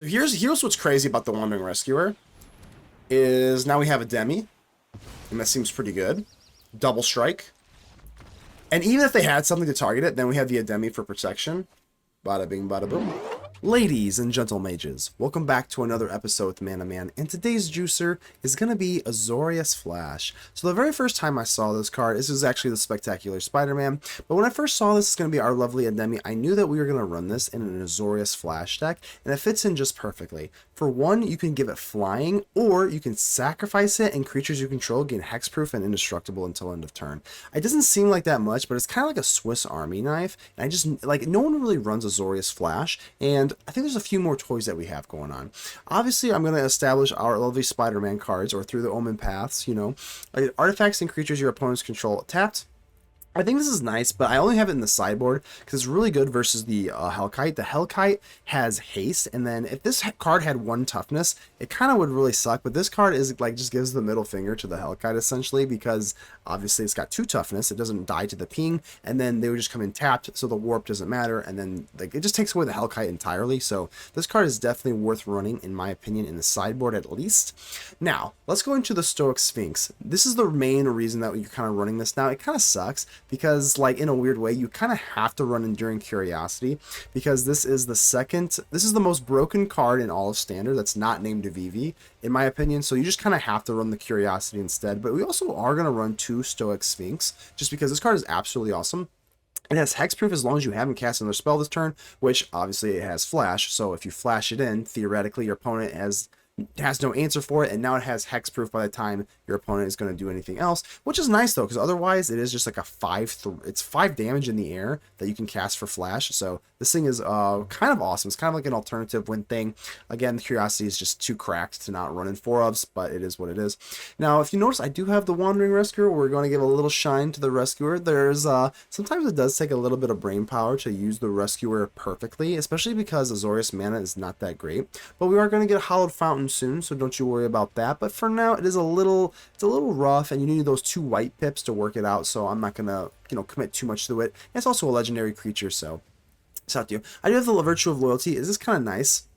Here's what's crazy about the Wandering Rescuer is now we have Ademi, and that seems pretty good. Double strike. And even if they had something to target it, then we have the Ademi for protection. Bada bing, bada boom. Ladies and gentle mages, welcome back to another episode with Mana Man, and today's juicer is going to be AZORIUS Flash. So the very first time I saw this card, this is actually the Spectacular Spider-Man, but when I first saw this is going to be our lovely Ademi, I knew that we were going to run this in an AZORIUS Flash deck, and it fits in just perfectly. For one, you can give it flying, or you can sacrifice it and creatures you control gain hexproof and indestructible until end of turn. It doesn't seem like that much, but it's kind of like a Swiss Army knife, and I just, like, no one really runs AZORIUS Flash, and I think there's a few more toys that we have going on. Obviously, I'm going to establish our lovely Spider-Man cards, or through the Omenpaths, you know. Artifacts and creatures your opponents control tapped. I think this is nice, but I only have it in the sideboard because it's really good versus the Hellkite. The Hellkite has haste, and then if this card had one toughness, it kind of would really suck. But this card is like just gives the middle finger to the Hellkite essentially because obviously it's got two toughness. It doesn't die to the ping, and then they would just come in tapped, so the warp doesn't matter, and then like it just takes away the Hellkite entirely. So this card is definitely worth running in my opinion in the sideboard at least. Now let's go into the Stoic Sphinx. This is the main reason that you're kind of running this now. It kind of sucks because, like, in a weird way, you kind of have to run Enduring Curiosity because this is the most broken card in all of Standard that's not named a VV, in my opinion. So you just kind of have to run the Curiosity instead. But we also are going to run two Stoic Sphinx just because this card is absolutely awesome. It has hexproof as long as you haven't cast another spell this turn, which obviously it has flash. So if you flash it in, theoretically your opponent has no answer for it, and now it has hexproof by the time your opponent is going to do anything else, which is nice though, because otherwise it is just like a 5 damage in the air that you can cast for flash. So this thing is kind of awesome. It's kind of like an alternative win thing. Again, the Curiosity is just too cracked to not run in 4-ofs, but it is what it is. Now, if you notice, I do have the Wandering Rescuer. We're going to give a little shine to the Rescuer. There's sometimes it does take a little bit of brain power to use the Rescuer perfectly, especially because AZORIUS mana is not that great. But we are going to get a Hallowed Fountain soon, so don't you worry about that. But for now, it's a little rough, and you need those 2 white pips to work it out. So I'm not gonna commit too much to it. And it's also a legendary creature, so it's up to you. I do have the Virtue of Loyalty. Is this kind of nice?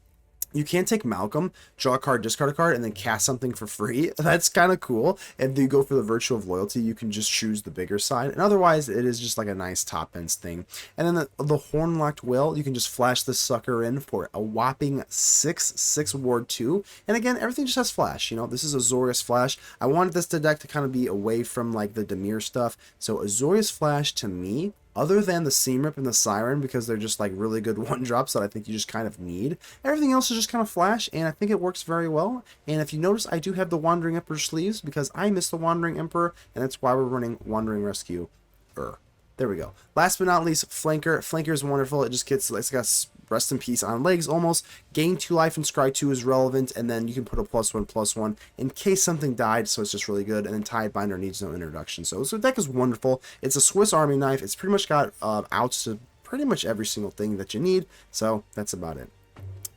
You can take Malcolm, draw a card, discard a card, and then cast something for free. That's kind of cool. If you go for the Virtue of Loyalty, you can just choose the bigger side. And otherwise, it is just like a nice top-end thing. And then the Horned Loch-Whale, you can just flash this sucker in for a whopping 6/6 ward 2. And again, everything just has flash. You know, this is AZORIUS Flash. I wanted this deck to kind of be away from like the Dimir stuff. So AZORIUS Flash, to me, other than the Seam Rip and the Siren, because they're just like really good one-drops that I think you just kind of need, everything else is just kind of flash, and I think it works very well. And if you notice, I do have the Wandering Emperor sleeves because I miss the Wandering Emperor, and that's why we're running Wandering Rescue. There we go. Last but not least, Flanker. Flanker is wonderful. It's got rest in peace on legs almost. Gain 2 life and scry 2 is relevant, and then you can put a +1/+1 in case something died, so it's just really good. And then Tidebinder needs no introduction. So the deck is wonderful. It's a Swiss Army knife. It's pretty much got outs to pretty much every single thing that you need. So that's about it.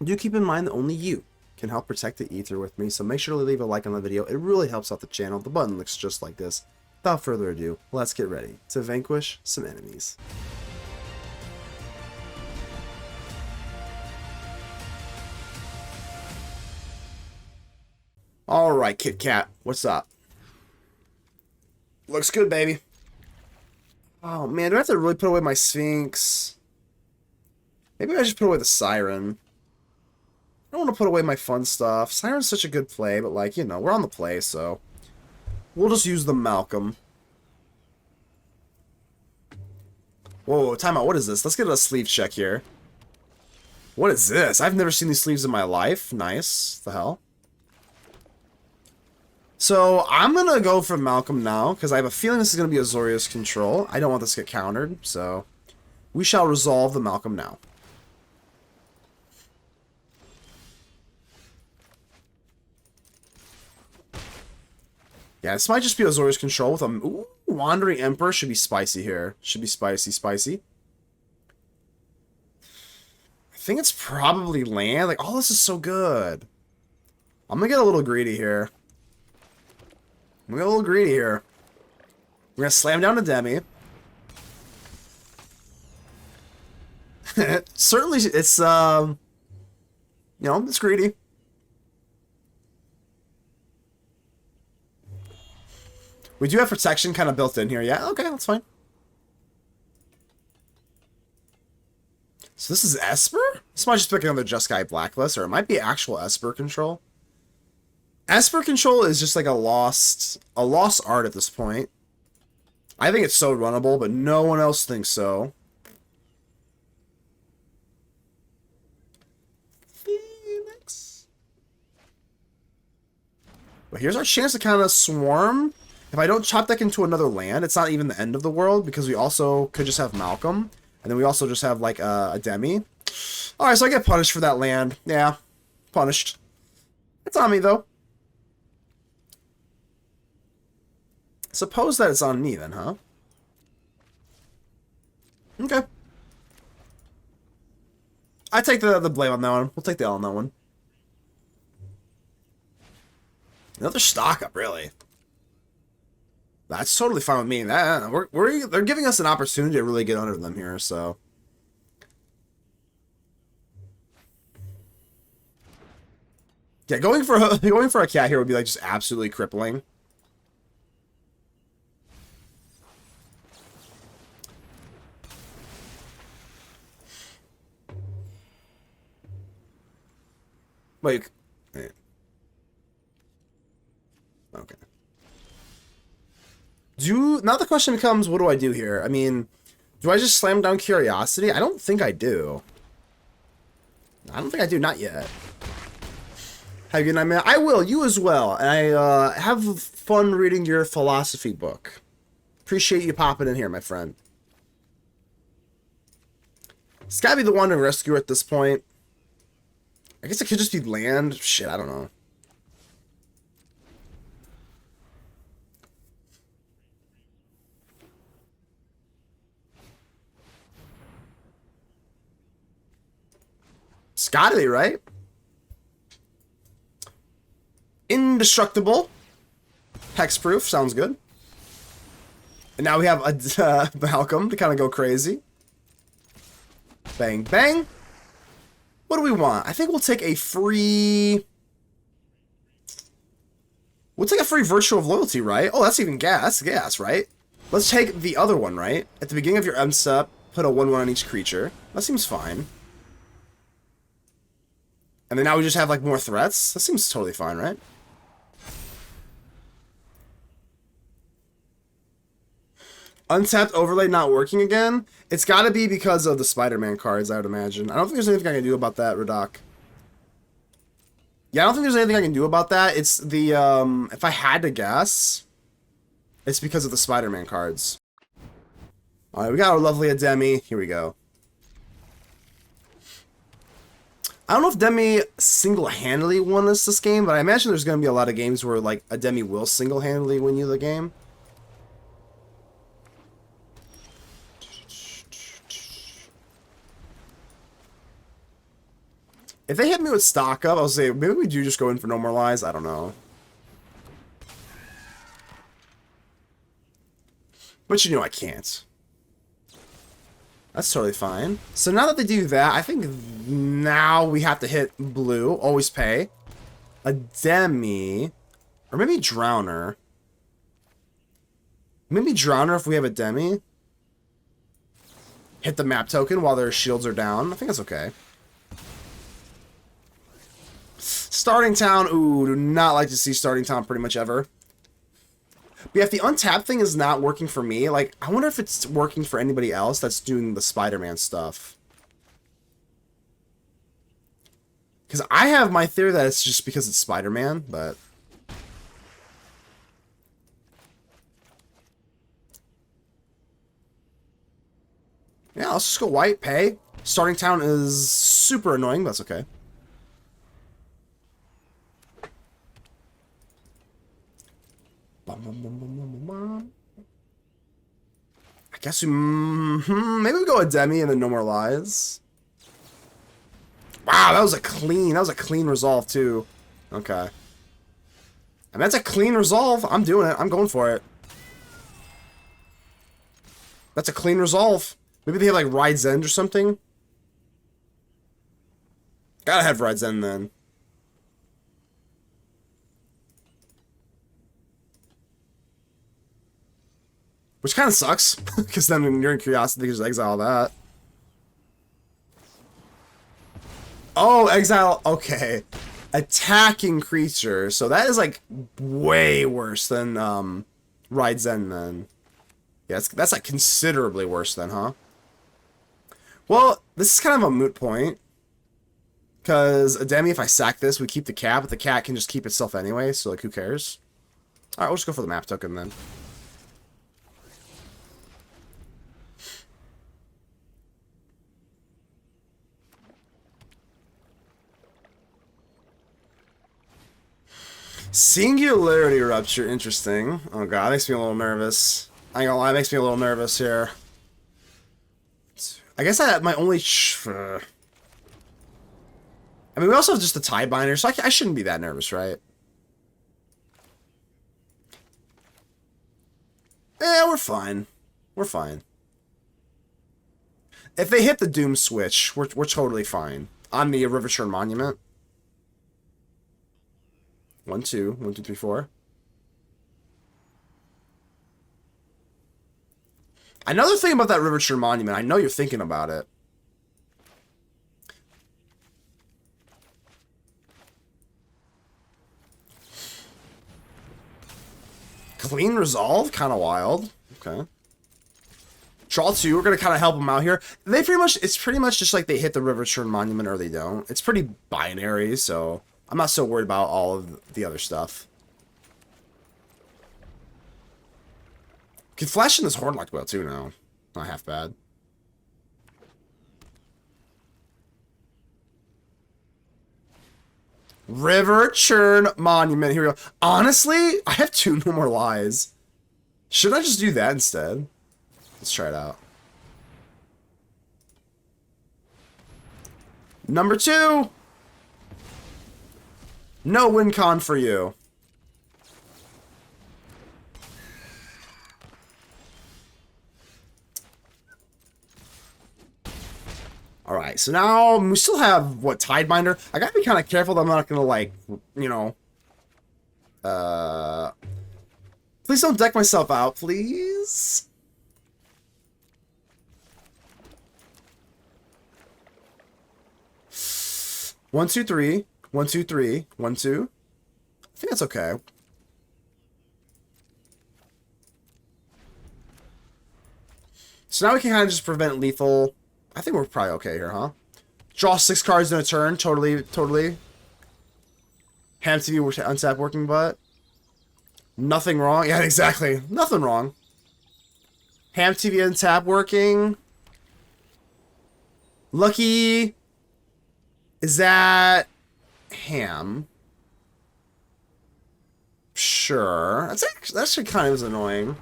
Do keep in mind that only you can help protect the ether with me, so make sure to leave a like on the video. It really helps out the channel. The button looks just like this. Without further ado, let's get ready to vanquish some enemies. Alright, Kit Kat, what's up? Looks good, baby. Oh man, do I have to really put away my Sphinx? Maybe I just put away the Siren. I don't want to put away my fun stuff. Siren's such a good play, but like, you know, we're on the play, so we'll just use the Malcolm. Whoa, time out. What is this? Let's get a sleeve check here. What is this? I've never seen these sleeves in my life. Nice. The hell? So, I'm going to go for Malcolm now, because I have a feeling this is going to be AZORIUS control. I don't want this to get countered, so we shall resolve the Malcolm now. Yeah, this might just be AZORIUS control with a... Ooh, Wandering Emperor should be spicy here. Should be spicy. I think it's probably land. Like, oh, this is so good. I'm gonna get a little greedy here. We're gonna slam down Ademi. Certainly, it's, you You know, it's greedy. We do have protection kind of built in here. Yeah, okay, that's fine. So this is Esper? This might just be like another Just Guy Blacklist, or it might be actual Esper control. Esper control is just like a lost art at this point. I think it's so runnable, but no one else thinks so. Phoenix. But here's our chance to kind of swarm. If I don't chop deck into another land, it's not even the end of the world, because we also could just have Malcolm. And then we also just have, like, Ademi. Alright, so I get punished for that land. Yeah, punished. It's on me, though. Suppose that it's on me, then, huh? Okay. I take the blame on that one. We'll take the L on that one. Another stock up, really. That's totally fine with me. They're giving us an opportunity to really get under them here, so. Yeah, going for a cat here would be like just absolutely crippling. Wait. Okay. Now the question becomes, what do I do here? I mean, do I just slam down Curiosity? I don't think I do. I don't think I do, not yet. Have a good night, man. I will, you as well. And I have fun reading your philosophy book. Appreciate you popping in here, my friend. It's gotta be the Wandering Rescuer at this point. I guess it could just be land. Shit, I don't know. It's gotta be, right? Indestructible. Hexproof. Sounds good. And now we have a Malcolm to kind of go crazy. Bang, bang. What do we want? I think we'll take a free... We'll take a free Virtue of Loyalty, right? Oh, that's even gas. That's gas, right? Let's take the other one, right? At the beginning of your end step, put a 1/1 on each creature. That seems fine. And then now we just have, like, more threats? That seems totally fine, right? Untapped Overlay not working again? It's gotta be because of the Spider-Man cards, I would imagine. I don't think there's anything I can do about that, Radak. Yeah, I don't think there's anything I can do about that. It's the, if I had to guess, it's because of the Spider-Man cards. Alright, we got our lovely Ademi. Here we go. I don't know if Ademi single-handedly won us this game, but I imagine there's going to be a lot of games where, like, Ademi will single-handedly win you the game. If they hit me with stock up, I'll say, maybe we do just go in for no more lies. I don't know. But you know I can't. That's totally fine. So now that they do that, I think now we have to hit blue. Always pay. Ademi. Or maybe Drowner. Maybe Drowner if we have Ademi. Hit the map token while their shields are down. I think that's okay. Starting Town. Ooh, do not like to see Starting Town pretty much ever. But yeah, if the untap thing is not working for me, like, I wonder if it's working for anybody else that's doing the Spider-Man stuff. Because I have my theory that it's just because it's Spider-Man, but... Yeah, let's just go white, pay. Starting Town is super annoying, but that's okay. I guess we... maybe we go Ademi and then no more lies. Wow, that was a clean resolve too. Okay. And that's a clean resolve. I'm doing it. I'm going for it. That's a clean resolve. Maybe they have like Ride's End or something. Gotta have Red Zen then. Which kind of sucks, because then when you're in Curiosity, you just exile that. Oh, exile, okay. Attacking creature, so that is like way worse than Ride Zen then. Yeah, that's like considerably worse then, huh? Well, this is kind of a moot point. Because Ademi, if I sack this, we keep the cat, but the cat can just keep itself anyway, so like who cares? Alright, we'll just go for the map token then. Singularity Rupture, interesting. Oh god, that makes me a little nervous. I ain't gonna lie, it makes me a little nervous here. I guess my only... I mean, we also have just the Tidebinder, so I shouldn't be that nervous, right? Yeah, we're fine. We're fine. If they hit the Doom switch, we're totally fine. On the Rivershore Monument. 1, 2, 1, 2, 3, 4. Another thing about that Rivershore Monument, I know you're thinking about it. Clean Resolve? Kind of wild. Okay. Draw 2, we're going to kind of help them out here. It's pretty much just like they hit the Rivershore Monument or they don't. It's pretty binary, so I'm not so worried about all of the other stuff. Could flash in this Horned Loch-Whale too now. Not half bad. River Churn Monument. Here we go. Honestly, I have 2 No More Lies. Should I just do that instead? Let's try it out. Number 2. No win con for you. Alright, so now we still have, what, Tidebinder? I gotta be kind of careful that I'm not gonna, like, you know... Please don't deck myself out, please? One, 2, 3. 1, 2, 3. 1, 2. I think that's okay. So now we can kind of just prevent lethal... I think we're probably okay here, huh? Draw 6 cards in a turn. Totally. Ham TV untap working butt. Nothing wrong. Yeah, exactly. Nothing wrong. Ham TV untap working. Lucky. Is that Ham? Sure. That's actually kind of annoying.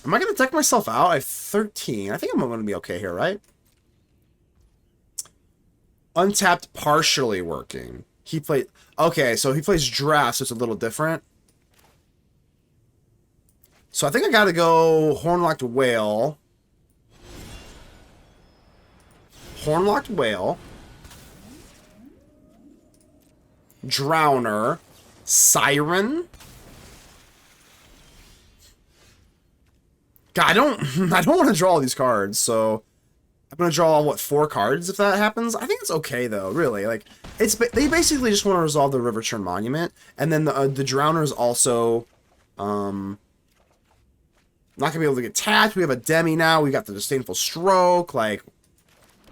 Am I going to deck myself out? I have 13. I think I'm going to be okay here, right? Untapped partially working. He played... Okay, so he plays draft, so it's a little different. So I think I got to go Horned Loch-Whale. Horned Loch-Whale. Drowner. Siren. God, I don't want to draw all these cards, so I'm gonna draw what 4 cards if that happens. I think it's okay though, really. Like they basically just want to resolve the River Churn Monument, and then the Drowner is also not gonna be able to get tapped. We have Ademi now. We got the Disdainful Stroke. Like,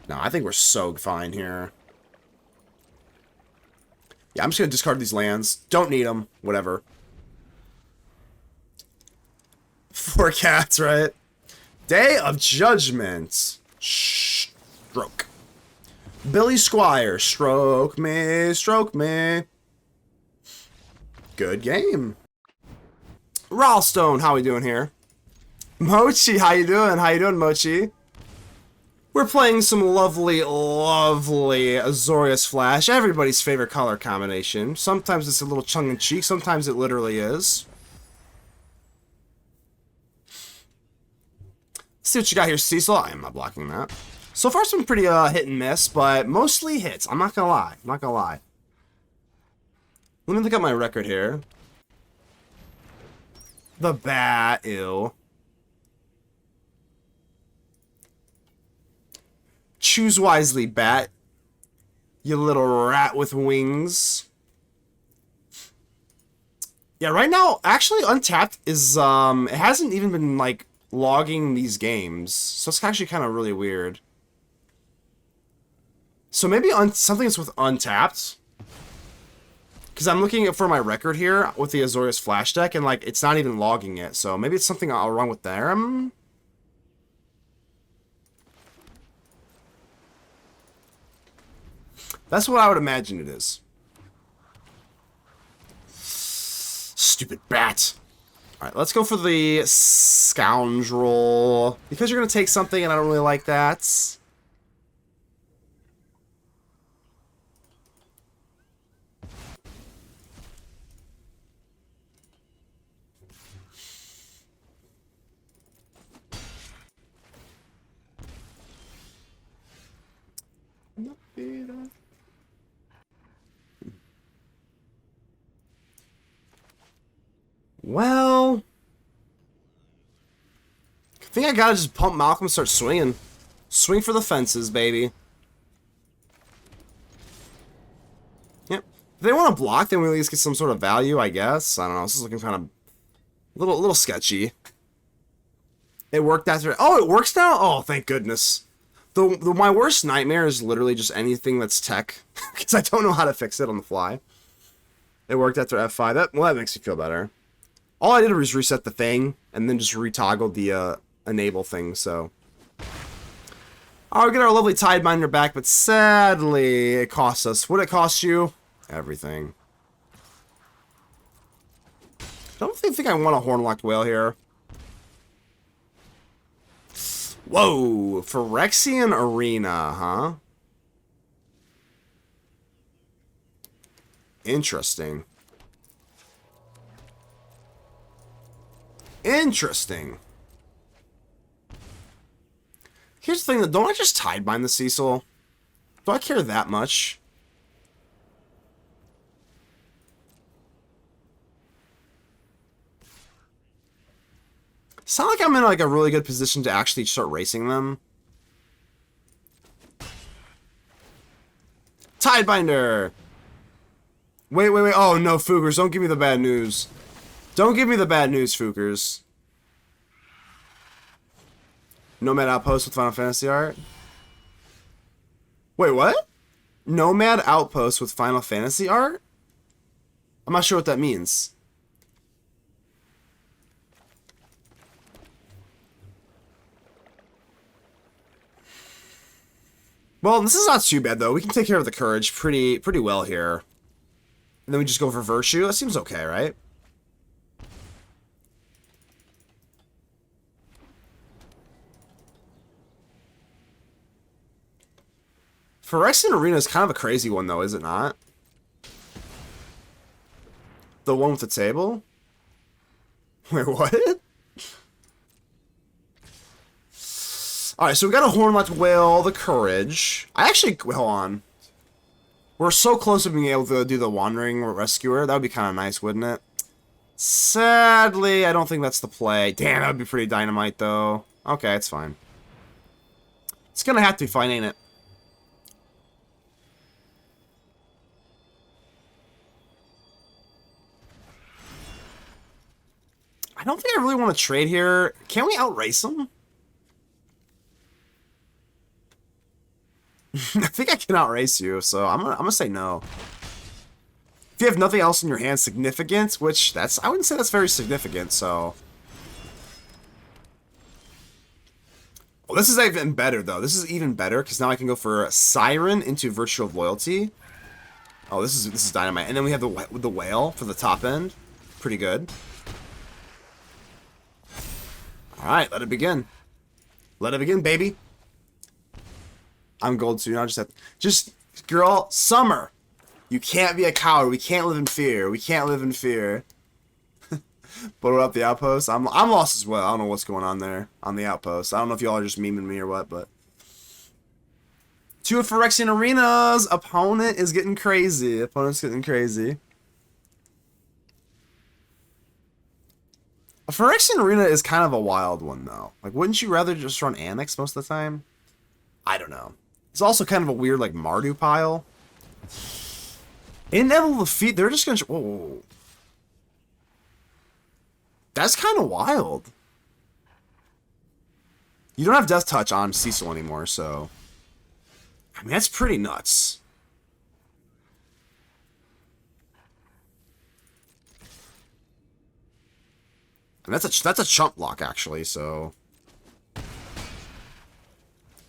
no, I think we're so fine here. Yeah, I'm just gonna discard these lands. Don't need them. Whatever. 4 cats, right? Day of Judgment. Stroke. Billy Squire. Stroke me. Stroke me. Good game. Rawlstone, how we doing here? Mochi, how you doing? How you doing, Mochi? We're playing some lovely, lovely AZORIUS Flash. Everybody's favorite color combination. Sometimes it's a little tongue-in-cheek. Sometimes it literally is. See what you got here, Cecil. I am not blocking that. So far, it's been pretty hit and miss, but mostly hits. I'm not gonna lie. I'm not gonna lie. Let me look at my record here. The bat, ew. Choose wisely, bat. You little rat with wings. Yeah, right now, actually, Untapped is, it hasn't even been, like, logging these games. So it's actually kind of really weird. So maybe something is with Untapped. Because I'm looking for my record here with the AZORIUS Flash deck, and, like, it's not even logging it. So maybe it's something wrong with them. That's what I would imagine it is. Stupid bat. Alright, let's go for the Scoundrel. Because you're going to take something and I don't really like that. Well, I think I gotta just pump Malcolm and start swinging. Swing for the fences, baby. Yep. If they want to block, then we at least get some sort of value, I guess. I don't know. This is looking kind of little sketchy. It worked after. Oh, it works now? Oh, thank goodness. My worst nightmare is literally just anything that's tech, because I don't know how to fix it on the fly. It worked after F5. That makes me feel better. All I did was reset the thing, and then just retoggled the enable thing, so. Oh, we get our lovely Tidebinder back, but sadly, it costs us. What did it cost you? Everything. I don't think I want a Horned Loch-Whale here. Whoa! Phyrexian Arena, huh? Interesting. Interesting. Here's the thing, though. Don't I just Tidebind the Cecil? Do I care that much? It's not like I'm in like a really good position to actually start racing them. Tidebinder! Wait. Oh, no, Fookers. Don't give me the bad news. Don't give me the bad news, Fookers. Nomad Outpost with Final Fantasy art? Wait, what? Nomad Outpost with Final Fantasy art? I'm not sure what that means. Well, this is not too bad, though. We can take care of the Courage pretty well here. And then we just go for Virtue. That seems okay, right? Phyrexian Arena is kind of a crazy one, though, is it not? The one with the table? Wait, what? Alright, so we got a Horned Loch-Whale, the Courage. Hold on. We're so close to being able to do the Wandering Rescuer. That would be kind of nice, wouldn't it? Sadly, I don't think that's the play. Damn, that would be pretty dynamite, though. Okay, it's fine. It's gonna have to be fine, ain't it? I don't think I really want to trade here. Can we outrace them? I think I can outrace you, so I'm gonna say no. If you have nothing else in your hand significant, which I wouldn't say that's very significant, so. Well, this is even better, though. This is even better, because now I can go for Siren into Virtue of Loyalty. Oh, this is dynamite. And then we have the whale for the top end. Pretty good. Alright, let it begin. Let it begin, baby. I'm gold too, not just girl, Summer. You can't be a coward. We can't live in fear. We can't live in fear. But what up the outpost? I'm lost as well. I don't know what's going on there on the outpost. I don't know if y'all are just memeing me or what, but Two Phyrexian Arenas. Opponent is getting crazy. Opponent's getting crazy. A Phyrexian Arena is kind of a wild one, though. Like, wouldn't you rather just run Annex most of the time? I don't know. It's also kind of a weird, like, Mardu pile. Inevitable Defeat, they're just gonna... Whoa. That's kind of wild. You don't have Death Touch on Cecil anymore, so... I mean, that's pretty nuts. And that's a chump block, actually, so...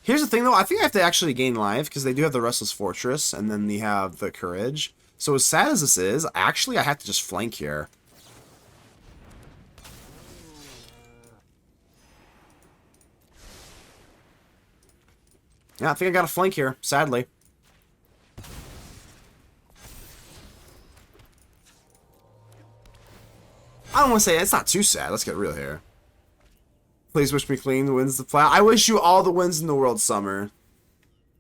Here's the thing, though. I think I have to actually gain life, because they do have the Restless Fortress, and then they have the Courage. So as sad as this is, actually, I have to just flank here. Yeah, I think I got a flank here, sadly. I don't want to say it's not too sad. Let's get real here. Please wish me clean wins the plat. I wish you all the wins in the world, Summer.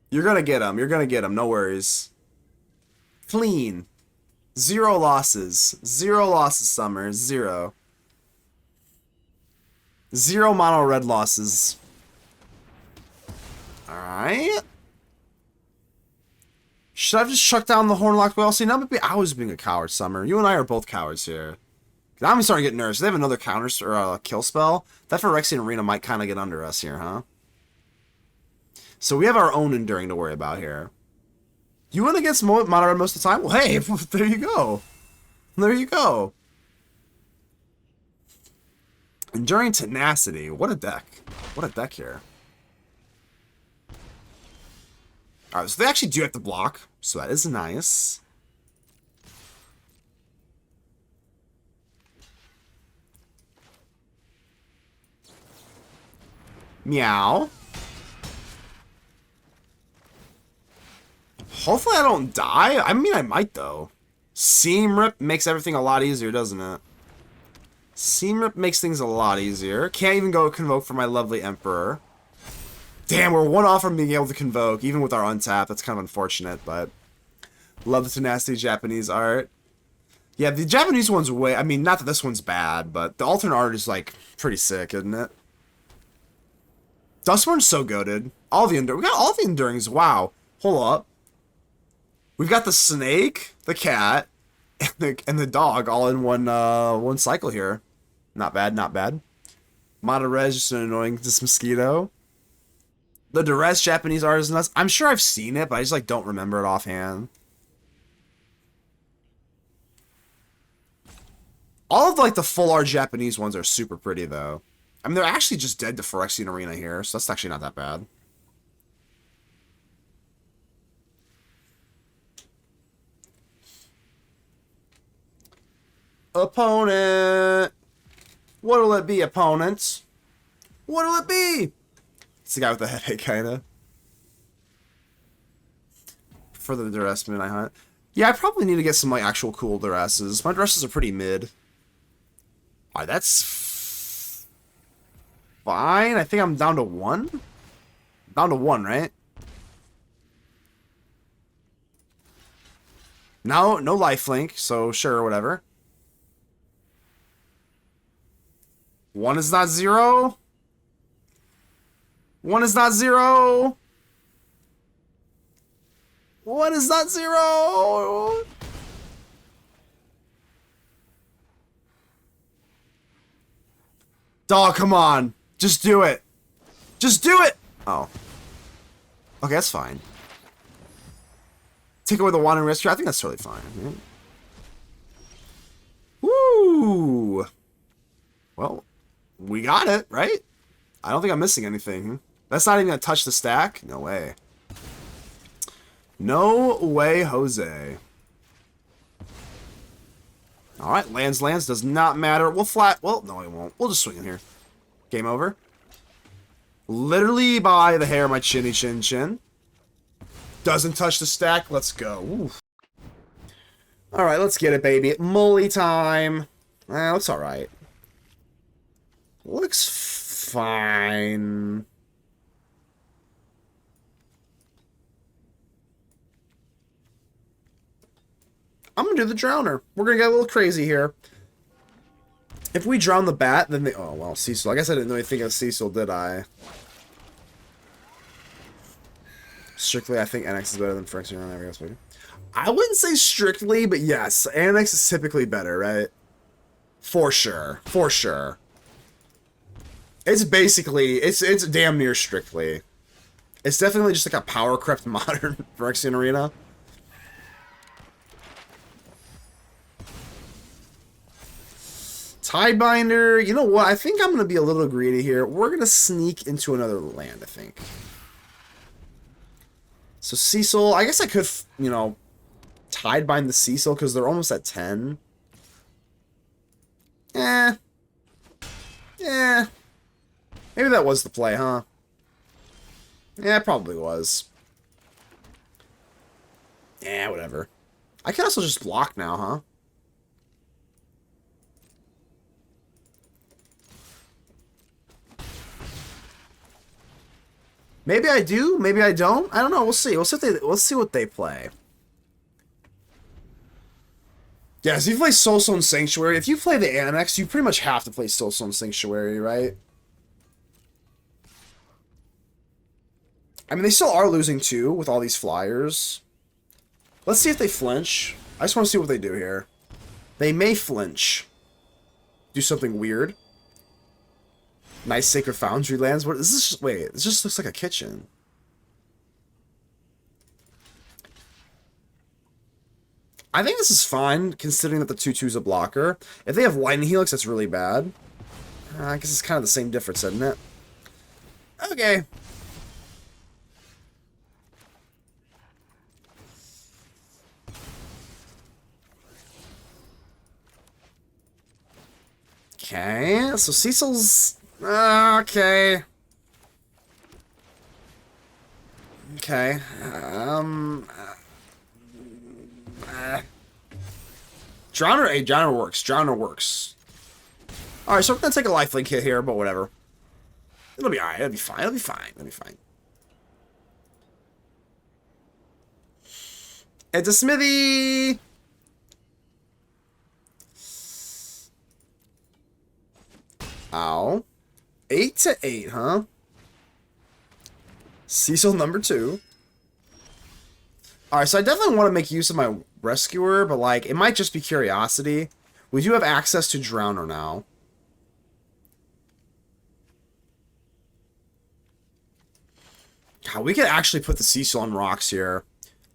You're gonna get them. You're gonna get them. No worries. Clean. 0 losses. 0 losses, Summer. 0. 0 mono red losses. Alright. Should I have just shut down the Horned Loch-Whale? See, now maybe I was being a coward, Summer. You and I are both cowards here. Now I'm starting to get nervous. They have another counter or kill spell. That Phyrexian Arena might kind of get under us here, huh? So we have our own Enduring to worry about here. You win against mono red most of the time? Well, hey, there you go. There you go. Enduring Tenacity. What a deck. What a deck here. Alright, so they actually do have to block, so that is nice. Meow. Hopefully I don't die. I mean, I might, though. Seam Rip makes everything a lot easier, doesn't it? Seam Rip makes things a lot easier. Can't even go Convoke for my lovely Emperor. Damn, we're one off from being able to Convoke, even with our untap. That's kind of unfortunate, but... Love the Tenacity Japanese art. Yeah, the Japanese one's way... I mean, not that this one's bad, but the alternate art is, like, pretty sick, isn't it? Dustborn's so goated. All the we got all the Endurings. Wow. Hold up. We've got the snake, the cat, and the dog all in one cycle here. Not bad, not bad. Mono Red, just an annoying this mosquito. The Duress Japanese art is nuts. I'm sure I've seen it, but I just like don't remember it offhand. All of like the full art Japanese ones are super pretty though. I mean, they're actually just dead to Phyrexian Arena here, so that's actually not that bad. Opponent! What'll it be, opponents? What'll it be? It's the guy with the headache, kinda. For the Duress Moon I hunt. Yeah, I probably need to get some like actual cool Duresses. My Duresses are pretty mid. Alright, that's... fine. I think I'm down to 1? Down to 1, right? No lifelink, so sure, whatever. 1 is not 0. 1 is not 0. 1 is not 0. Dog, come on. Just do it. Just do it. Oh. Okay, that's fine. Take away the Wandering Rescue. I think that's totally fine. Right? Woo. Well, we got it, right? I don't think I'm missing anything. That's not even going to touch the stack? No way. No way, Jose. Alright, lands does not matter. We'll flat... Well, no, it won't. We'll just swing in here. Game over. Literally by the hair of my chinny chin chin. Doesn't touch the stack. Let's go. Alright, let's get it, baby. Mully time. Looks alright. Looks fine. I'm gonna do the Drowner. We're gonna get a little crazy here. If we drown the bat, then they... Oh, well, Cecil. I guess I didn't really think of Cecil, did I? Strictly, I think NX is better than Phyrexian. I wouldn't say strictly, but yes. NX is typically better, right? For sure. For sure. It's basically... It's damn near strictly. It's definitely just like a power-crept modern Phyrexian Arena. Tidebinder, you know what? I think I'm going to be a little greedy here. We're going to sneak into another land, I think. So Cecil, I guess I could, you know, Tidebind the Cecil because they're almost at 10. Eh. Maybe that was the play, huh? Yeah, it probably was. Yeah, whatever. I can also just block now, huh? Maybe I do, maybe I don't. I don't know. We'll see. We'll see what they play. Yeah, so if you play Soulstone Sanctuary, if you play the Annex, you pretty much have to play Soulstone Sanctuary, right? I mean, they still are losing too with all these flyers. Let's see if they flinch. I just want to see what they do here. They may flinch. Do something weird. Nice Sacred Foundry lands. What is this? Wait, this just looks like a kitchen. I think this is fine, considering that the 2/2 is a blocker. If they have Lightning Helix, that's really bad. I guess it's kind of the same difference, isn't it? Okay. Okay, so Cecil's... okay. Okay. Drowner, hey, Drowner works. Drowner works. Alright, so we're gonna take a lifelink hit here, but whatever. It'll be alright. It'll be fine. It'll be fine. It'll be fine. It's a smithy! Ow. 8 to 8, huh? Cecil number 2. Alright, so I definitely want to make use of my Rescuer, but like, it might just be curiosity. We do have access to Drowner now. God, we could actually put the Cecil on rocks here.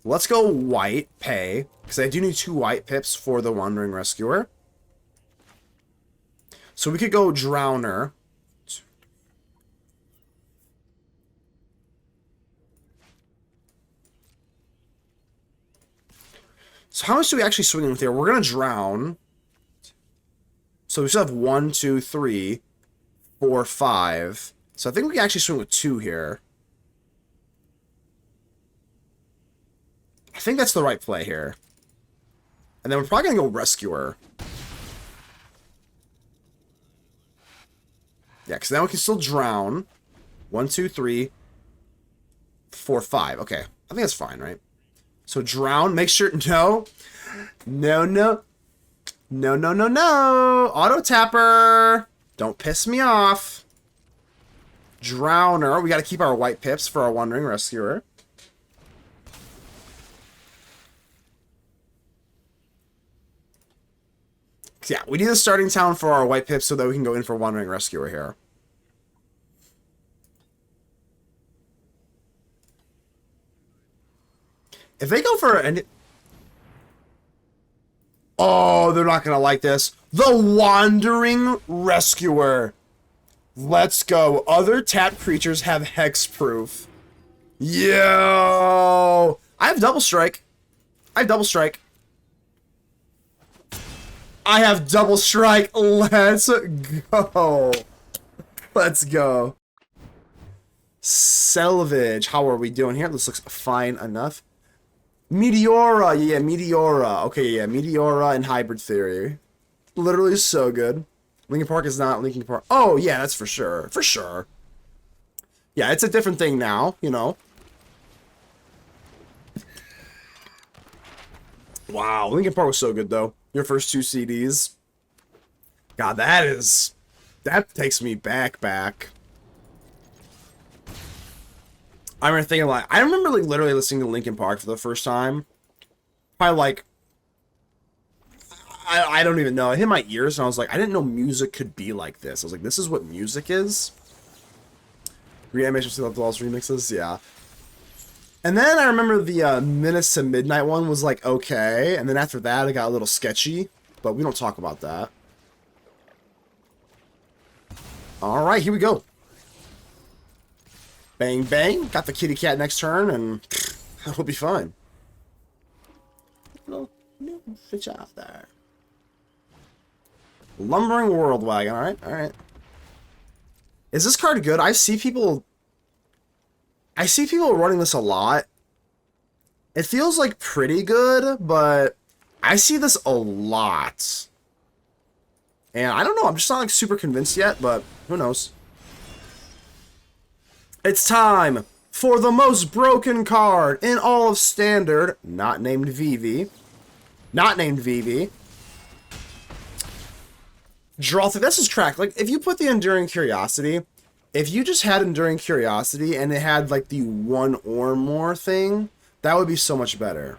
Let's go white, pay, because I do need 2 white pips for the Wandering Rescuer. So we could go Drowner. So how much do we actually swing with here? We're going to drown. So we still have 1, 2, 3, 4, 5. So I think we can actually swing with 2 here. I think that's the right play here. And then we're probably going to go Rescuer. Yeah, because now we can still drown. 1, 2, 3, 4, 5. Okay. I think that's fine, right? So drown. Make sure... No. No, no. No, no, no, no. Auto tapper. Don't piss me off. Drowner. We got to keep our white pips for our Wandering Rescuer. Yeah, we need a starting town for our white pips so that we can go in for Wandering Rescuer here. If they go for an... Oh, they're not going to like this. The Wandering Rescuer. Let's go. Other tapped creatures have hexproof. Yo! I have double strike. I have double strike. I have double strike. Let's go. Let's go. Selvage. How are we doing here? This looks fine enough. Meteora. Yeah, Meteora. Okay, yeah, Meteora and Hybrid Theory. Literally so good. Linkin Park is not Linkin Park. Oh, yeah, that's for sure. For sure. Yeah, it's a different thing now, you know. Wow, Linkin Park was so good, though. Your first 2 CDs. God, that takes me back. I remember thinking, like, I remember, like, literally listening to Linkin Park for the first time. Probably, like, I don't even know. It hit my ears, and I was like, I didn't know music could be like this. I was like, this is what music is? Reanimation of Love the Walls remixes? Yeah. And then I remember the Minutes to Midnight one was, like, okay. And then after that, it got a little sketchy. But we don't talk about that. Alright, here we go. Bang, bang. Got the kitty cat next turn, and that'll be fine. Little fish off there. Lumbering World Wagon. Alright. Is this card good? I see people running this a lot. It feels like pretty good, but I see this a lot. And I don't know, I'm just not like super convinced yet, but who knows. It's time for the most broken card in all of Standard, not named VV. Not named VV. Draw through. This is cracked. Like, if you put the Enduring Curiosity, if you just had Enduring Curiosity and it had, like, the 1 or more thing, that would be so much better.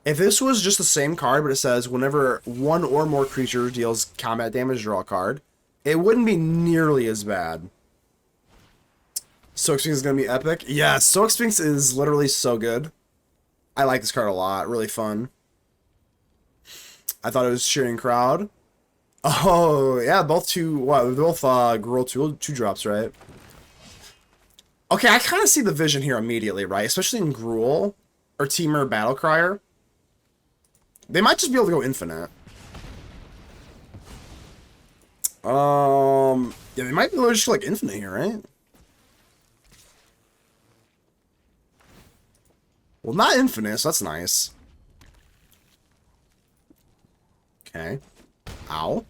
If this was just the same card, but it says whenever 1 or more creature deals combat damage, draw a card, it wouldn't be nearly as bad. Stoic Sphinx is going to be epic. Yeah, Stoic Sphinx is literally so good. I like this card a lot. Really fun. I thought it was Cheering Crowd. Oh, yeah, both Gruul 2 drops, right? Okay, I kind of see the vision here immediately, right? Especially in Gruul or Temur Battlecrier. They might just be able to go infinite. Yeah, they might be able to just like infinite here, right? Well, not infinite, so that's nice. Okay. Ow.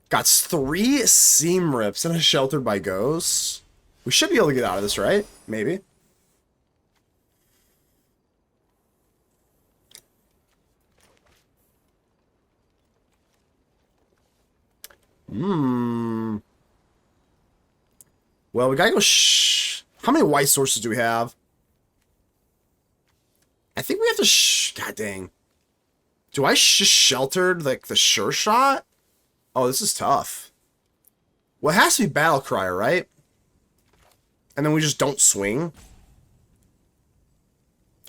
Got 3 Seam Rips and a Sheltered by Ghosts. We should be able to get out of this, right? Maybe. Well, we gotta go how many white sources do we have? I think we have to god dang. Do I sheltered, like, the Sure Shot? Oh, this is tough. Well, it has to be Battlecrier, right? And then we just don't swing.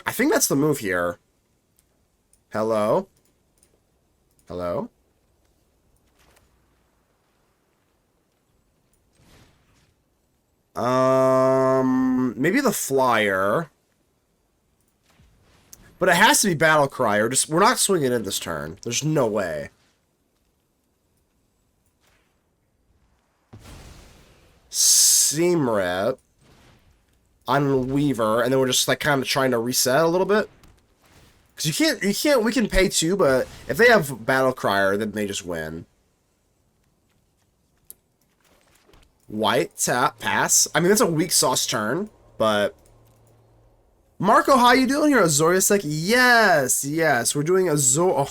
I think that's the move here. Hello? Hello? Maybe the Flyer. But it has to be Battlecry, or just we're not swinging in this turn. There's no way. Seam Rip on Weaver, and then we're just like kind of trying to reset a little bit. Because you can't, we can pay 2, but if they have Battlecrier, then they just win. White, tap, pass. I mean, that's a weak sauce turn, but... Marco, how you doing here? Azorius like, yes, we're doing Oh.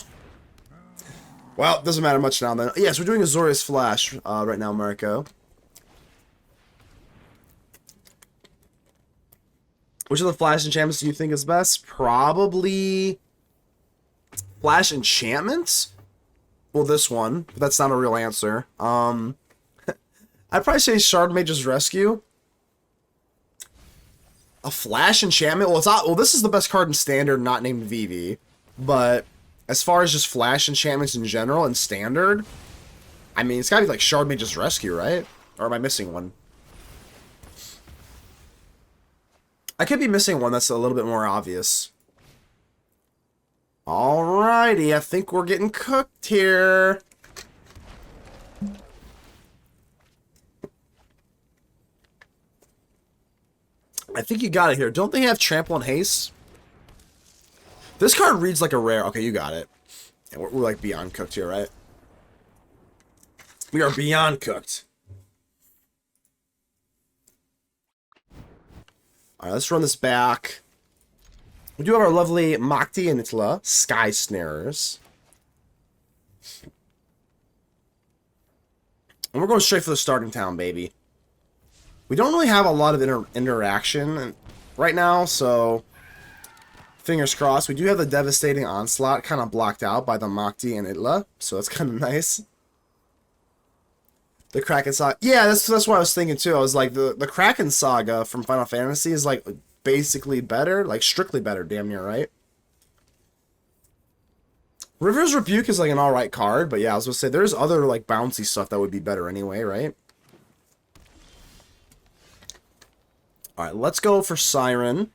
Well, it doesn't matter much now then. Yes, we're doing Azorius Flash right now, Marco. Which of the Flash enchantments do you think is best? Probably... Flash enchantments? Well, this one, but that's not a real answer. I'd probably say Shard Mage's Rescue. A Flash enchantment? Well, it's not. Well, this is the best card in Standard, not named VV. But as far as just Flash enchantments in general and Standard, I mean, it's gotta be like Shard Mage's Rescue, right? Or am I missing one? I could be missing one that's a little bit more obvious. Alrighty, I think we're getting cooked here. I think you got it here. Don't they have Trample and Haste? This card reads like a rare. Okay, you got it. Yeah, we're like beyond cooked here, right? We are beyond cooked. Alright, let's run this back. We do have our lovely Makdee and Itla, Skysnarers. And we're going straight for the starting town, baby. We don't really have a lot of interaction right now, so fingers crossed. We do have the devastating onslaught kind of blocked out by the Makdee and Itla, so that's kind of nice. The Kraken Saga. Yeah, that's what I was thinking too. I was like, the Kraken Saga from Final Fantasy is like basically better, like strictly better, damn near, right? River's Rebuke is like an alright card, but yeah, I was gonna say there's other like bouncy stuff that would be better anyway, right? Alright, let's go for Siren.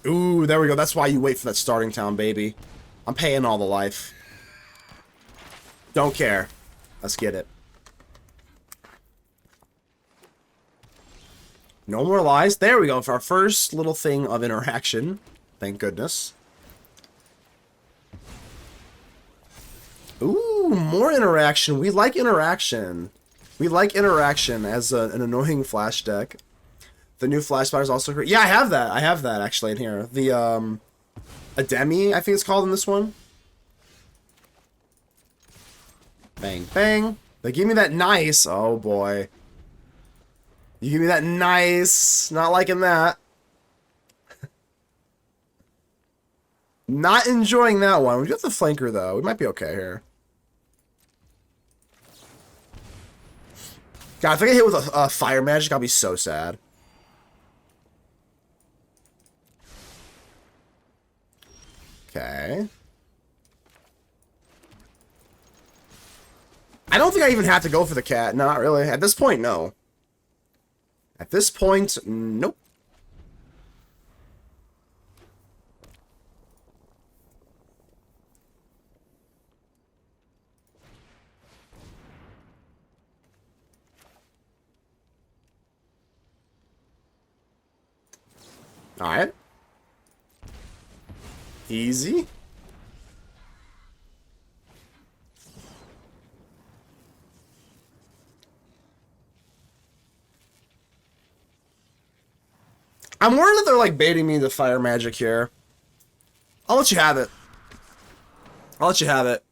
Ooh, there we go. That's why you wait for that starting town, baby. I'm paying all the life. Don't care. Let's get it. No more lies. There we go. For our first little thing of interaction. Thank goodness. Ooh, more interaction. We like interaction. We like interaction as an annoying flash deck. The new flash spider is also great. Yeah, I have that. I have that actually in here. The Ademi, I think it's called in this one. Bang, bang. They give me that nice. Oh, boy. You give me that nice. Not liking that. Not enjoying that one. We got the flanker, though. We might be okay here. God, if I get hit with a fire magic, I'll be so sad. Okay. I don't think I even have to go for the cat. No, not really. At this point, no. At this point, nope. Alright. Easy. I'm worried that they're like baiting me into fire magic here. I'll let you have it. I'll let you have it.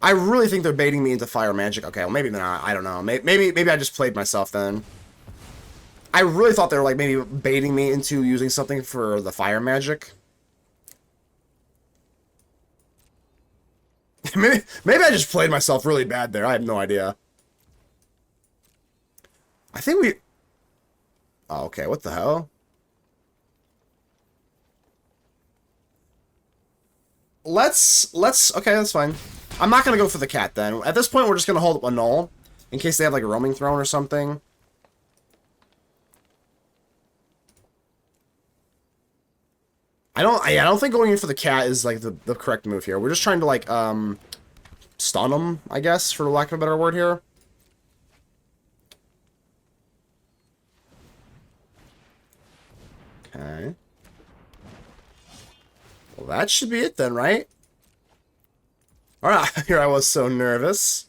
I really think they're baiting me into fire magic. Okay, well maybe they're not. I don't know. Maybe I just played myself then. I really thought they were like maybe baiting me into using something for the fire magic. maybe I just played myself really bad there. I have no idea. I think we... Oh, okay, what the hell? Let's okay, that's fine. I'm not gonna go for the cat then. At this point, we're just gonna hold up Annul in case they have like a roaming throne or something. I don't think going in for the cat is like the correct move here. We're just trying to like stun them, I guess, for lack of a better word here. Okay. Well, that should be it then, right? Alright, here I was so nervous.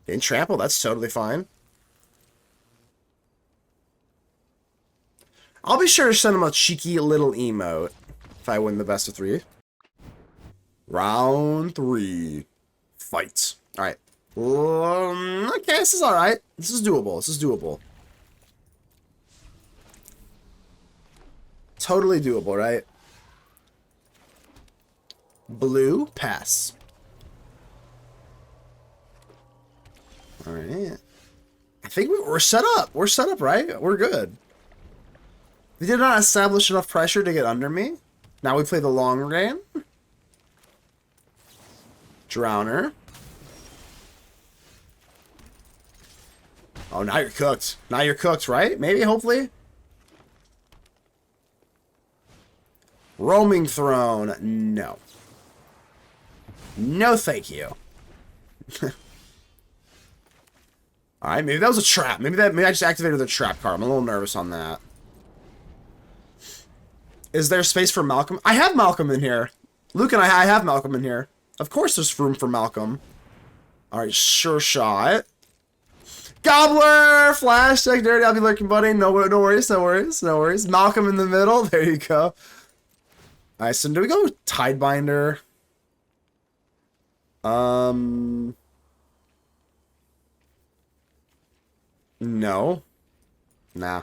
Getting trampled, that's totally fine. I'll be sure to send him a cheeky little emote if I win the best of 3. Round 3. Fight. Alright. Okay, this is alright. This is doable. This is doable. Totally doable, right? Blue, pass. Alright. I think we're set up. We're set up, right? We're good. They did not establish enough pressure to get under me. Now we play the long game. Drowner. Oh, now you're cooked. Now you're cooked, right? Maybe, hopefully. Roaming throne. No. No, thank you. Alright, maybe that was a trap. Maybe I just activated the trap card. I'm a little nervous on that. Is there space for Malcolm? I have Malcolm in here. Luke and I have Malcolm in here. Of course there's room for Malcolm. Alright, sure shot. Gobbler! Flash deck, dirty. I'll be lurking, buddy. No worries, no worries, no worries. Malcolm in the middle. There you go. Alright, so do we go with Tidebinder? No. Nah.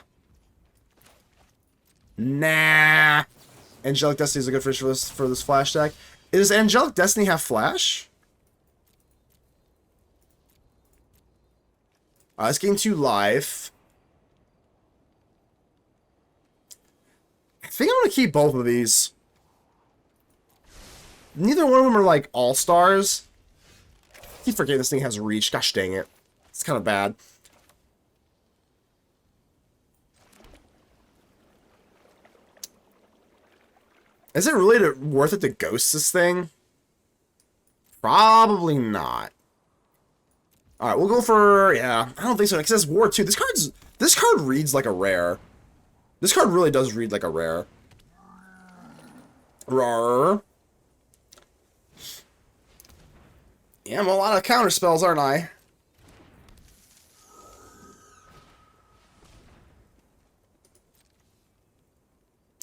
Nah. Angelic Destiny is a good fish for this flash deck. Does Angelic Destiny have flash? It's getting too live. I think I'm gonna keep both of these. Neither one of them are like all-stars. I keep forgetting this thing has reach. Gosh dang it. It's kind of bad. Is it really worth it to ghost this thing? Probably not. Alright, we'll go for... Yeah, I don't think so. It says War 2. This card reads like a rare. This card really does read like a rare. Rawr. Yeah, I'm a lot of counter spells, aren't I?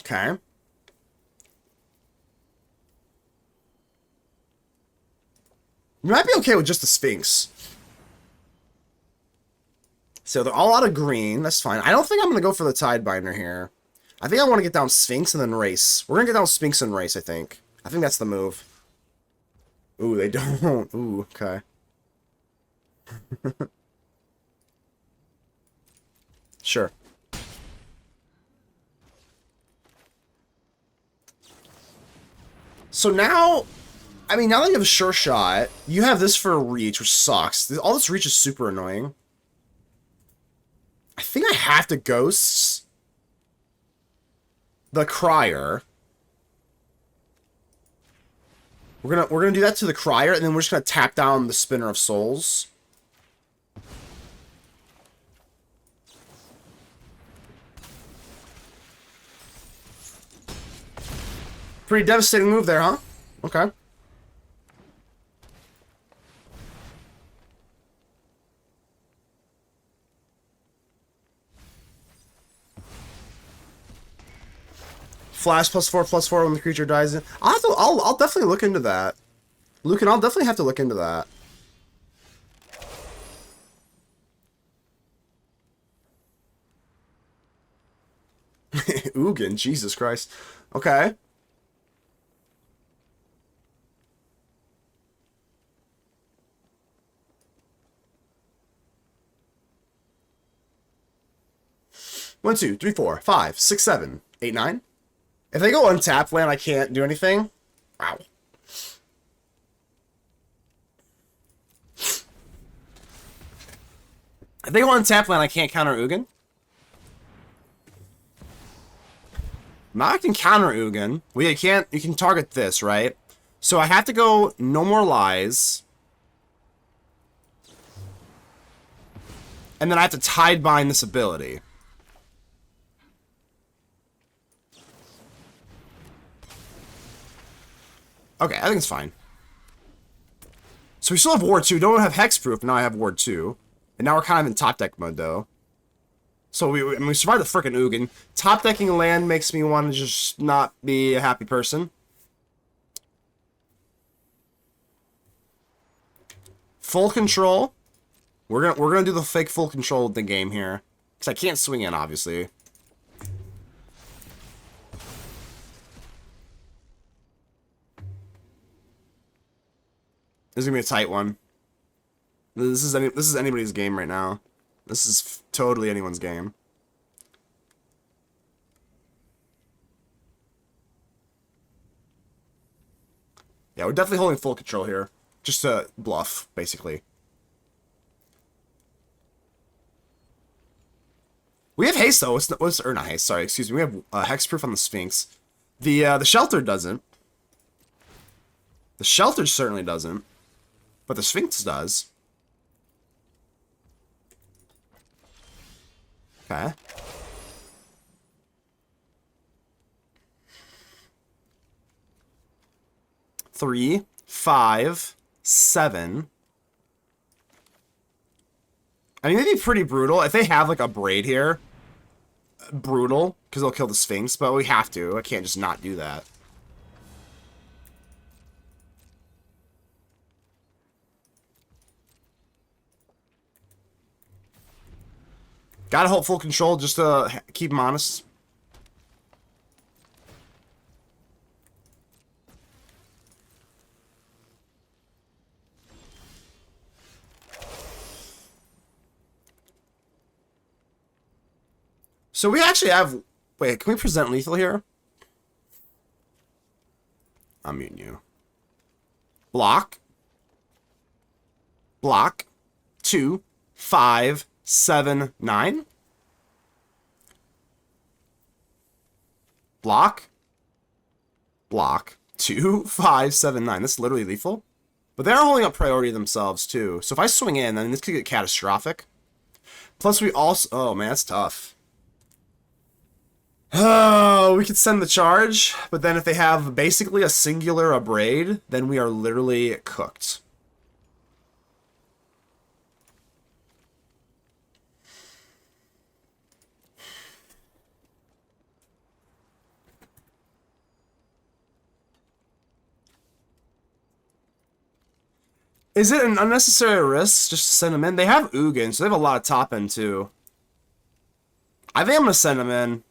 Okay. You might be okay with just the Sphinx. So they're all out of green. That's fine. I don't think I'm going to go for the Tidebinder here. I think I want to get down Sphinx and then race. We're going to get down Sphinx and race, I think. I think that's the move. Ooh, they don't. Ooh, okay. Sure. So now... I mean, now that you have a sure shot, you have this for a reach, which sucks. All this reach is super annoying. I think I have to ghost the Crier. We're gonna do that to the Crier, and then we're just gonna tap down the Spinner of Souls. Pretty devastating move there, huh? Okay. Flash +4/+4 when the creature dies. I'll definitely look into that. Lucan, I'll definitely have to look into that. Ugin, Jesus Christ. Okay. One, 2, 3, 4, 5, 6, 7, 8, 9. If they go untap land, I can't do anything. Wow. If they go untap land, I can't counter Ugin. Now I can counter Ugin. Well, you can't. You can target this, right? So I have to go No More Lies. And then I have to Tidebind this ability. Okay, I think it's fine. So we still have Ward 2. Don't have Hexproof. Now I have Ward 2. And now we're kind of in top deck mode, though. So we survived the frickin' Ugin. Top decking land makes me want to just not be a happy person. Full control. We're gonna do the fake full control of the game here. Because I can't swing in, obviously. This is gonna be a tight one. This is anybody's game right now. This is totally anyone's game. Yeah, we're definitely holding full control here, just to bluff, basically. We have haste though. Or not haste. Sorry, excuse me. We have hexproof on the Sphinx. The shelter doesn't. The shelter certainly doesn't. But the Sphinx does. Okay. Three, 5, 7. I mean, they'd be pretty brutal. If they have, like, a Braid here, brutal, because they'll kill the Sphinx, but we have to. I can't just not do that. Gotta hold full control just to keep them honest. So we actually have... Wait, can we present lethal here? I'm muting you. Block. Block. 2, 5, 7, 9. Block. Block. 2, 5, 7, 9. That's literally lethal. But they're holding up priority themselves, too. So if I swing in, then this could get catastrophic. Plus, we also... Oh, man, that's tough. Oh, we could send the charge, but then if they have basically a singular Abrade, then we are literally cooked. Is it an unnecessary risk just to send them in? They have Ugin, so they have a lot of top end too. I think I'm going to send them in.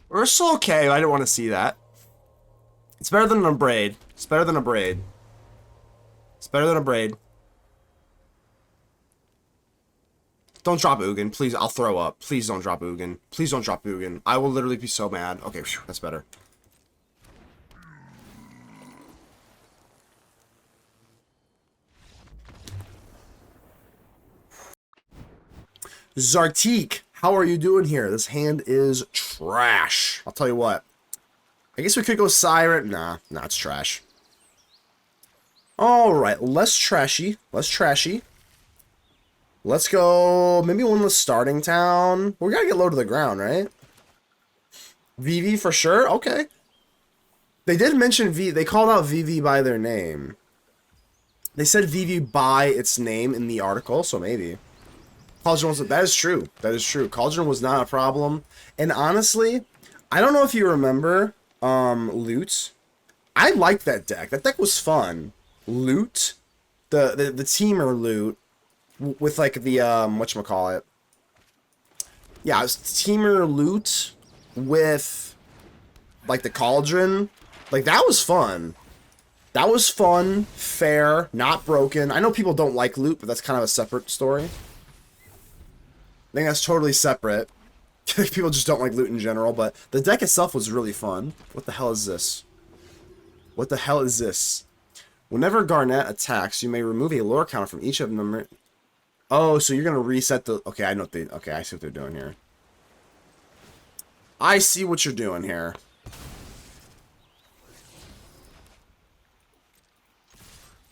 We're still okay, I didn't want to see that. It's better than a Braid. It's better than a Braid. It's better than a Braid. Don't drop Ugin, please. I'll throw up. Please don't drop Ugin. Please don't drop Ugin. I will literally be so mad. Okay, phew, that's better. Zartik, how are you doing here? This hand is trash. I'll tell you what. I guess we could go Siren. Nah, it's trash. Alright, less trashy. Less trashy. Let's go... Maybe one with starting town. We gotta get low to the ground, right? VV for sure? Okay. They did mention V... They called out VV by their name. They said VV by its name in the article, so maybe. Cauldron was... That is true. That is true. Cauldron was not a problem. And honestly, I don't know if you remember... Loot. I liked that deck. That deck was fun. Loot. The teamer loot. With like the, whatchamacallit. Yeah, it's teamer loot with like the Cauldron. Like that was fun. That was fun, fair, not broken. I know people don't like loot, but that's kind of a separate story. I think that's totally separate. People just don't like loot in general, but the deck itself was really fun. What the hell is this? What the hell is this? Whenever Garnet attacks, you may remove a lore counter from each of them. Oh, so you're gonna reset the... Okay, I know what they... Okay, I see what they're doing here. I see what you're doing here.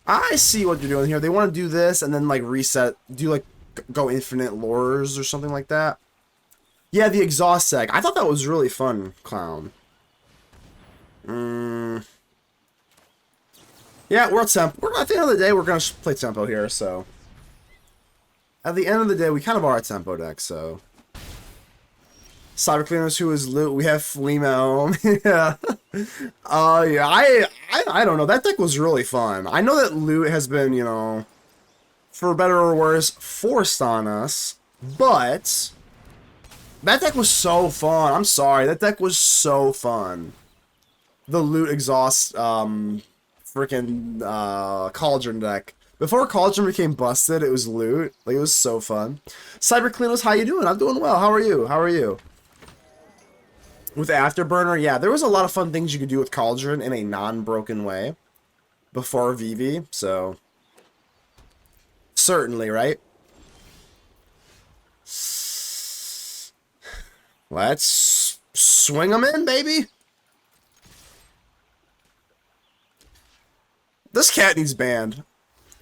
I see what you're doing here. They want to do this and then, like, reset... Do, like, go infinite lures or something like that. Yeah, the exhaust seg. I thought that was really fun, Clown. Yeah, we're at tempo. At the end of the day, we're going to play tempo here, so... At the end of the day, we kind of are a tempo deck, so... Cyber Cleaners, who is loot. We have Fleemo. Yeah. Yeah, I don't know. That deck was really fun. I know that loot has been, you know... For better or worse, forced on us. But... That deck was so fun. I'm sorry. That deck was so fun. The loot exhaust, freaking, Cauldron deck. Before Cauldron became busted, it was loot. Like, it was so fun. Cyber Cleaners, how you doing? I'm doing well. How are you? How are you? With Afterburner, yeah, there was a lot of fun things you could do with Cauldron in a non-broken way before VV, so certainly, right? Let's swing them in, baby. This cat needs banned.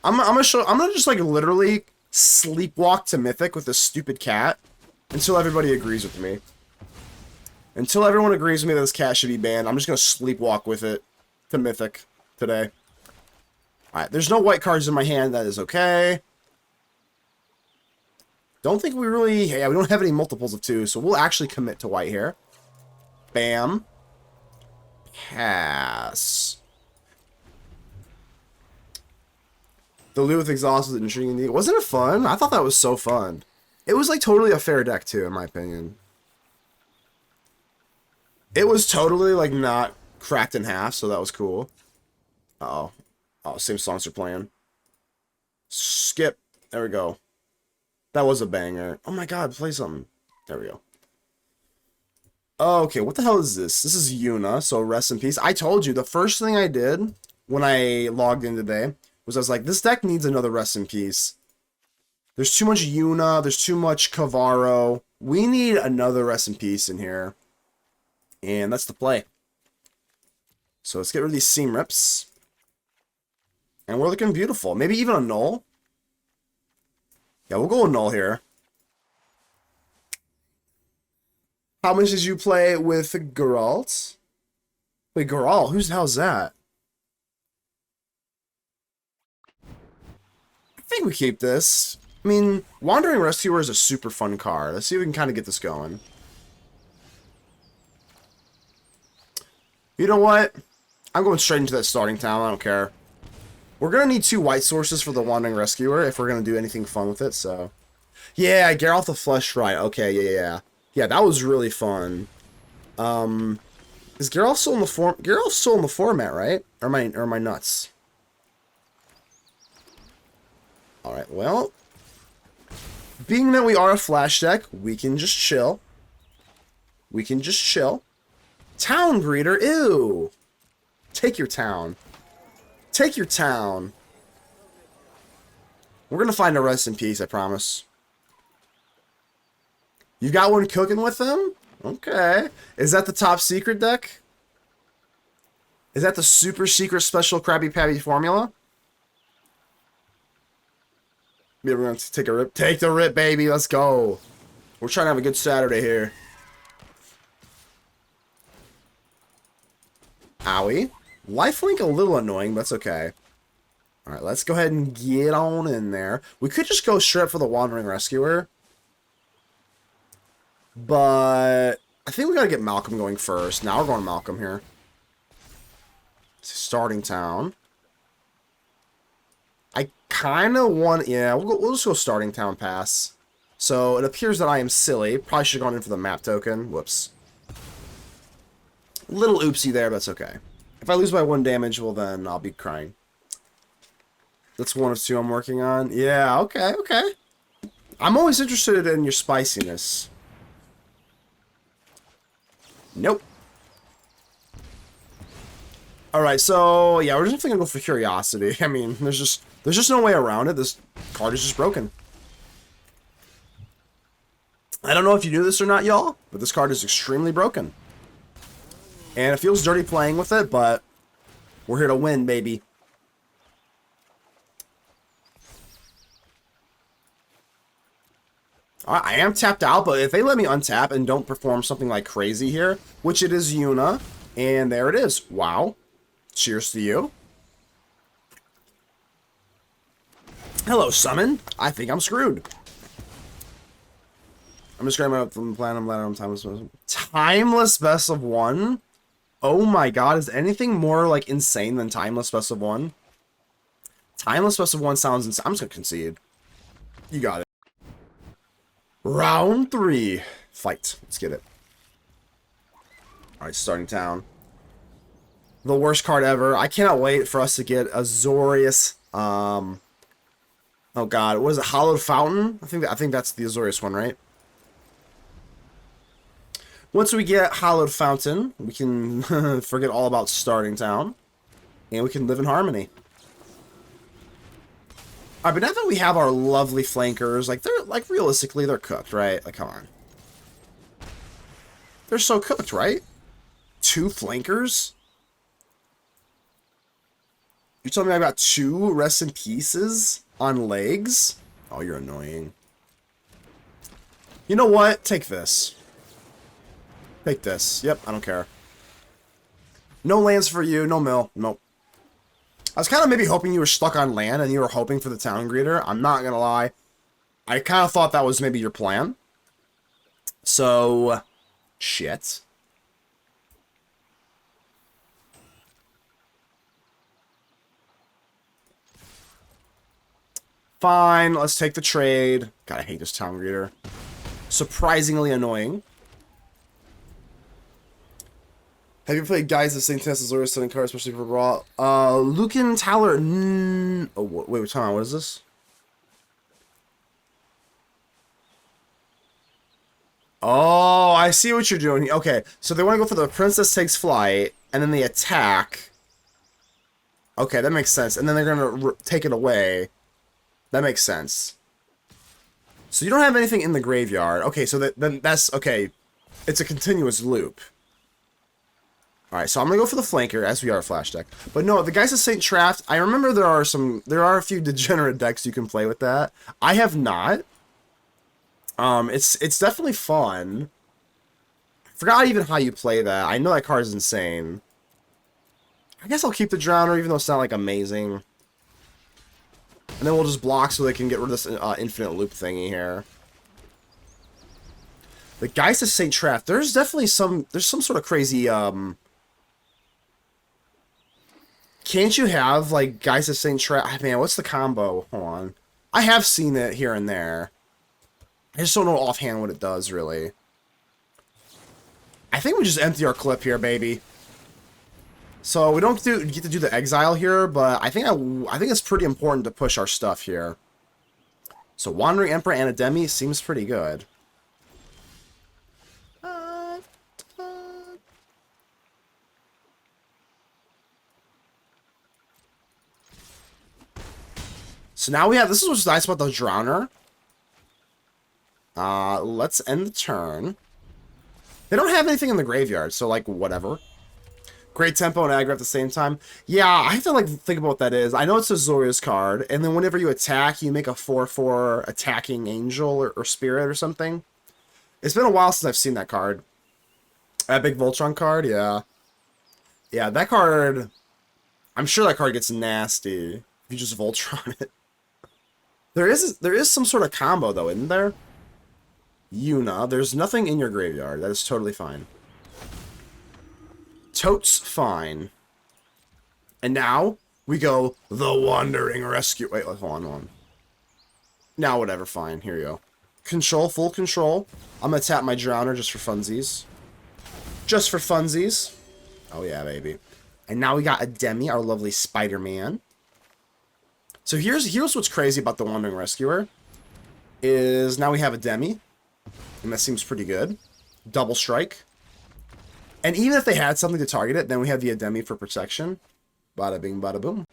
I'm gonna just like literally sleepwalk to Mythic with this stupid cat until everybody agrees with me. Until everyone agrees with me that this cat should be banned, I'm just gonna sleepwalk with it to Mythic today. Alright, there's no white cards in my hand, that is okay. Don't think we really... Yeah, we don't have any multiples of 2, so we'll actually commit to white here. Bam. Pass. The loot with exhaust was intriguing. Wasn't it fun? I thought that was so fun. It was like totally a fair deck too, in my opinion. It was totally like not cracked in half, so that was cool. Uh-oh. Oh, same songs are playing. Skip. There we go. That was a banger. Oh my god, play something. There we go. Okay, what the hell is this? This is Yuna, so rest in peace. I told you, the first thing I did when I logged in today was I was like, this deck needs another rest in peace. There's too much Yuna, there's too much Kavaro. We need another rest in peace in here. And that's the play. So let's get rid of these seam rips. And we're looking beautiful. Maybe even a null. Yeah, we'll go with null here. How much did you play with Geralt? Wait, Geralt? Who's the hell's that? I think we keep this. I mean, Wandering Rescuer is a super fun card. Let's see if we can kind of get this going. You know what? I'm going straight into that starting town. I don't care. We're going to need 2 white sources for the Wandering Rescuer if we're going to do anything fun with it, so... Yeah, Geralt the Flesh Right. Okay, yeah. Yeah, that was really fun. Is Geralt still in the Geralt's still in the format, right? Or am I nuts? Alright, well... Being that we are a flash deck, we can just chill. We can just chill. Town Greeter, ew! Take your town. Take your town. We're gonna find a rest in peace, I promise. You got one cooking with them? Okay. Is that the top secret deck? Is that the super secret special Krabby Patty formula? Maybe we're gonna take a rip. Take the rip, baby. Let's go. We're trying to have a good Saturday here. Owie. Lifelink a little annoying, but that's okay. Alright, let's go ahead and get on in there. We could just go straight for the Wandering Rescuer. But I think we gotta get Malcolm going first. Now we're going Malcolm here. Starting town. I kind of want... Yeah, we'll just go starting town pass. So it appears that I am silly. Probably should have gone in for the map token. Whoops. Little oopsie there, but that's okay. If I lose by 1 damage, well then I'll be crying. That's 1 of 2 I'm working on. Yeah, okay. I'm always interested in your spiciness. Nope. Alright, so yeah, we're just gonna go for curiosity. I mean, there's just no way around it. This card is just broken. I don't know if you knew this or not, y'all, but this card is extremely broken. And it feels dirty playing with it, but we're here to win, baby. I am tapped out, but if they let me untap and don't perform something like crazy here, which it is Yuna, and there it is. Wow. Cheers to you. Hello, Summon. I think I'm screwed. I'm just grabbing up from the plan. I'm letting them Timeless Best of 1? Oh my god, is anything more, like, insane than Timeless Best of 1? Timeless Best of 1 sounds insane. I'm just gonna concede. You got it. Round 3. Fight. Let's get it. Alright, starting town. The worst card ever. I cannot wait for us to get AZORIUS. Oh god, what is it? Hallowed Fountain? I think that's the AZORIUS one, right? Once we get Hallowed Fountain, we can forget all about starting town. And we can live in harmony. Alright, but now that we have our lovely flankers, like, they're, like, realistically, they're cooked, right? Like, come on. They're so cooked, right? 2 flankers? You're telling me I got 2 rest in pieces on legs? Oh, you're annoying. You know what? Take this. Take this. Yep, I don't care. No lands for you, no mill. Nope. I was kind of maybe hoping you were stuck on land and you were hoping for the town greeter. I'm not going to lie. I kind of thought that was maybe your plan. So, shit. Fine, let's take the trade. God, I hate this town greeter. Surprisingly annoying. Have you played Guys of St. Tess AZORIUS sending cards, especially for Raw? Lucan Taller. Oh, wait, wait, time on. What is this? Oh, I see what you're doing. Okay, so they want to go for the Princess Takes Flight, and then they attack. Okay, that makes sense. And then they're going to take it away. That makes sense. So you don't have anything in the graveyard. Okay, so then that's... Okay, it's a continuous loop. Alright, so I'm going to go for the flanker, as we are a flash deck. But no, the Guys of St. Traft, I remember there are a few degenerate decks you can play with that. I have not. It's definitely fun. I forgot even how you play that. I know that card is insane. I guess I'll keep the Drowner, even though it's not, like, amazing. And then we'll just block so they can get rid of this infinite loop thingy here. The Guys of St. Traft, there's definitely some sort of crazy, Can't you have, like, Guys of St. Traft? Man, what's the combo? Hold on. I have seen it here and there. I just don't know offhand what it does, really. I think we just empty our clip here, baby. So we don't get to do the exile here, but I think it's pretty important to push our stuff here. So Wandering Emperor and Ademi seems pretty good. So now we have, this is what's nice about the Drowner. Let's end the turn. They don't have anything in the graveyard, so, like, whatever. Great tempo and aggro at the same time. Yeah, I have to, like, think about what that is. I know it's a AZORIUS card, and then whenever you attack, you make a 4/4 attacking angel or spirit or something. It's been a while since I've seen that card. That big Voltron card, yeah. Yeah, that card... I'm sure that card gets nasty if you just Voltron it. There is some sort of combo, though, isn't there? Yuna, there's nothing in your graveyard. That is totally fine. Totes fine. And now, we go the Wandering Rescue. Wait, hold on. Now, whatever, fine. Here you go. Control, full control. I'm gonna tap my Drowner just for funsies. Just for funsies. Oh, yeah, baby. And now we got Ademi, our lovely Spider-Man. So here's what's crazy about the Wandering Rescuer. Is now we have Ademi. And that seems pretty good. Double strike. And even if they had something to target it, then we have the Ademi for protection. Bada bing, bada boom.